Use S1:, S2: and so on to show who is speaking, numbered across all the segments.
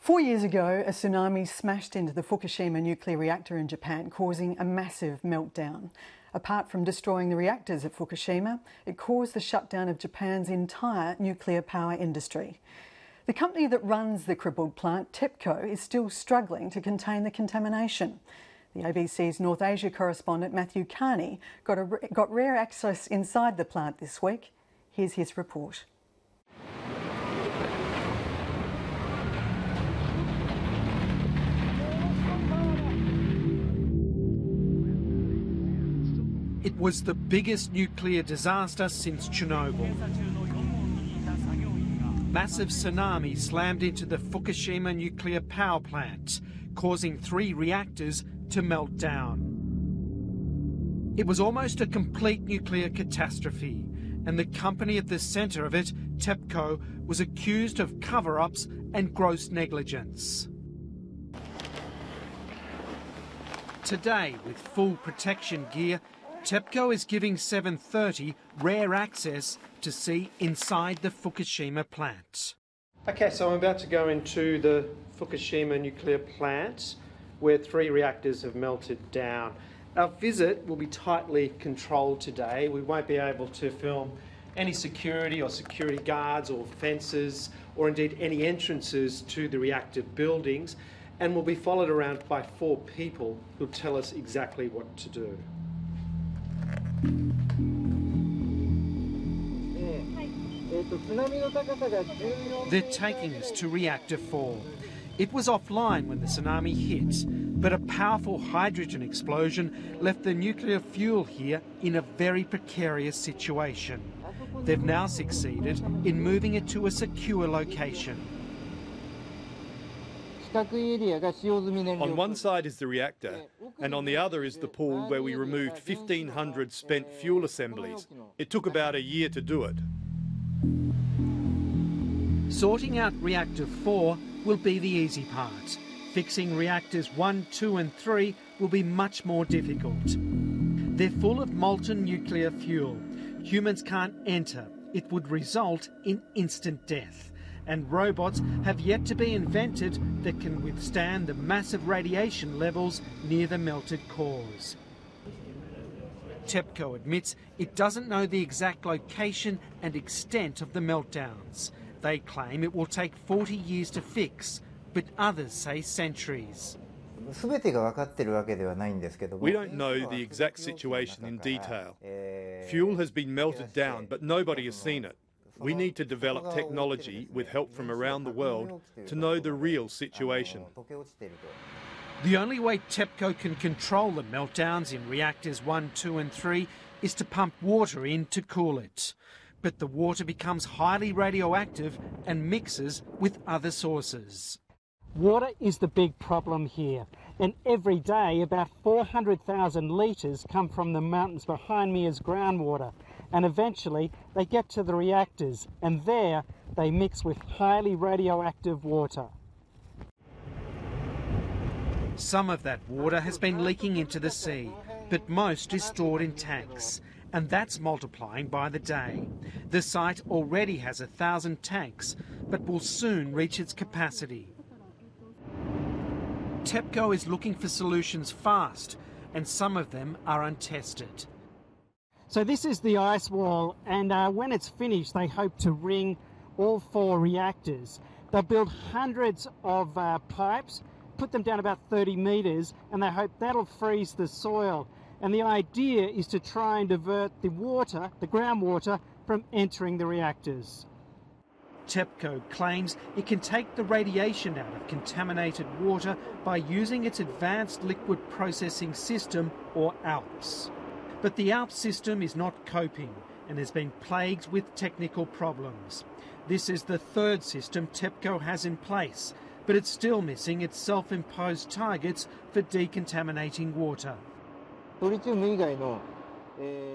S1: 4 years ago, a tsunami smashed into the Fukushima nuclear reactor in Japan, causing a massive meltdown. Apart from destroying the reactors at Fukushima, it caused the shutdown of Japan's entire nuclear power industry. The company that runs the crippled plant, TEPCO, is still struggling to contain the contamination. The ABC's North Asia correspondent Matthew Carney got rare access inside the plant this week. Here's his report.
S2: It was the biggest nuclear disaster since Chernobyl. Massive tsunami slammed into the Fukushima nuclear power plant, causing 3 reactors to melt down. It was almost a complete nuclear catastrophe, and the company at the centre of it, TEPCO, was accused of cover-ups and gross negligence. Today, with full protection gear, TEPCO is giving 730 rare access to see inside the Fukushima plant.
S3: Okay, so I'm about to go into the Fukushima nuclear plant where 3 reactors have melted down. Our visit will be tightly controlled today. We won't be able to film any security or security guards or fences or indeed any entrances to the reactor buildings, and we'll be followed around by 4 people who'll tell us exactly what to do.
S2: They're taking us to reactor 4. It was offline when the tsunami hit, but a powerful hydrogen explosion left the nuclear fuel here in a very precarious situation. They've now succeeded in moving it to a secure location.
S4: On one side is the reactor, and on the other is the pool where we removed 1,500 spent fuel assemblies. It took about a year to do it.
S2: Sorting out reactor 4 will be the easy part. Fixing reactors 1, 2 and 3 will be much more difficult. They're full of molten nuclear fuel. Humans can't enter. It would result in instant death. And robots have yet to be invented that can withstand the massive radiation levels near the melted cores. TEPCO admits it doesn't know the exact location and extent of the meltdowns. They claim it will take 40 years to fix, but others say centuries.
S4: We don't know the exact situation in detail. Fuel has been melted down, but nobody has seen it. We need to develop technology with help from around the world to know the real situation.
S2: The only way TEPCO can control the meltdowns in reactors 1, 2 and 3 is to pump water in to cool it. But the water becomes highly radioactive and mixes with other sources. Water is the big problem here, and every day about 400,000 litres come from the mountains behind me as groundwater, and eventually they get to the reactors, and there they mix with highly radioactive water. Some of that water has been leaking into the sea, but most is stored in tanks, and that's multiplying by the day. The site already has 1,000 tanks, but will soon reach its capacity. TEPCO is looking for solutions fast, and some of them are untested. So this is the ice wall, and when it's finished, they hope to ring all 4 reactors. They'll build hundreds of pipes, put them down about 30 metres, and they hope that'll freeze the soil. And the idea is to try and divert the water, the groundwater, from entering the reactors. TEPCO claims it can take the radiation out of contaminated water by using its advanced liquid processing system, or ALPS. But the ALPS system is not coping and has been plagued with technical problems. This is the 3rd system TEPCO has in place, but it's still missing its self-imposed targets for decontaminating water.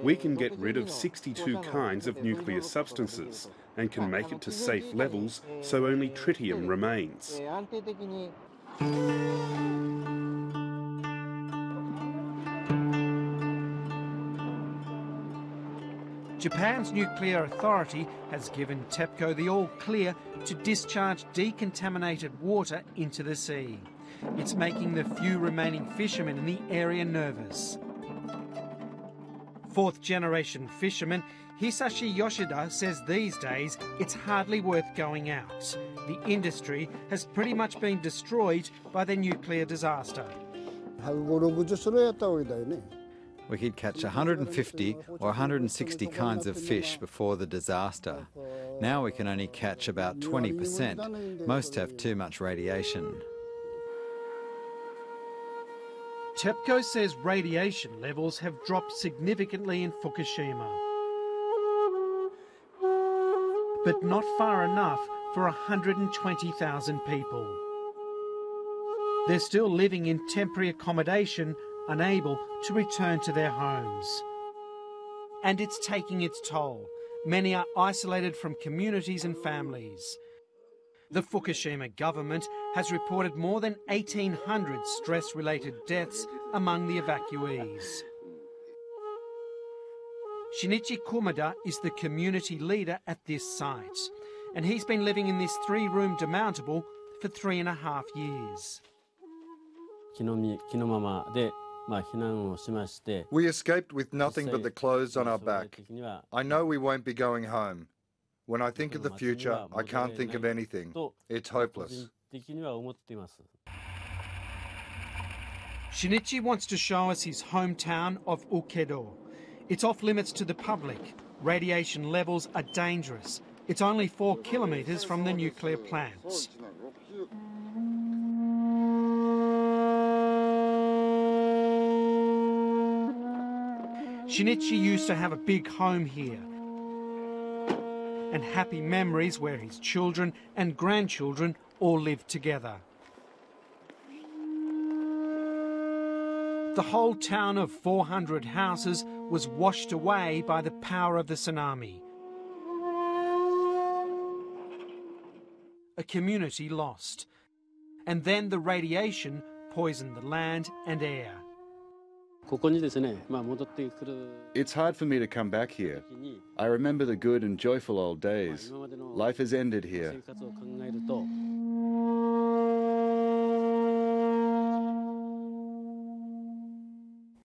S5: We can get rid of 62 kinds of nuclear substances and can make it to safe levels so only tritium remains.
S6: Japan's nuclear authority has given TEPCO the all-clear to discharge decontaminated water into the sea. It's making the few remaining fishermen in the area nervous. Fourth-generation fisherman Hisashi Yoshida says these days it's hardly worth going out. The industry has pretty much been destroyed by the nuclear disaster.
S7: We could catch 150 or 160 kinds of fish before the disaster. Now we can only catch about 20%. Most have too much radiation.
S6: TEPCO says radiation levels have dropped significantly in Fukushima, but not far enough for 120,000 people. They're still living in temporary accommodation, unable to return to their homes. And it's taking its toll. Many are isolated from communities and families. The Fukushima government has reported more than 1,800 stress-related deaths among the evacuees. Shinichi Kumada is the community leader at this site, and he's been living in this 3-room demountable for 3.5 years.
S8: We escaped with nothing but the clothes on our back. I know we won't be going home. When I think of the future, I can't think of anything. It's hopeless.
S6: Shinichi wants to show us his hometown of Ukedo. It's off limits to the public. Radiation levels are dangerous. It's only 4 kilometres from the nuclear plants. Shinichi used to have a big home here and happy memories where his children and grandchildren all lived together. The whole town of 400 houses was washed away by the power of the tsunami. A community lost. And then the radiation poisoned the land and air.
S9: It's hard for me to come back here. I remember the good and joyful old days. Life has ended here.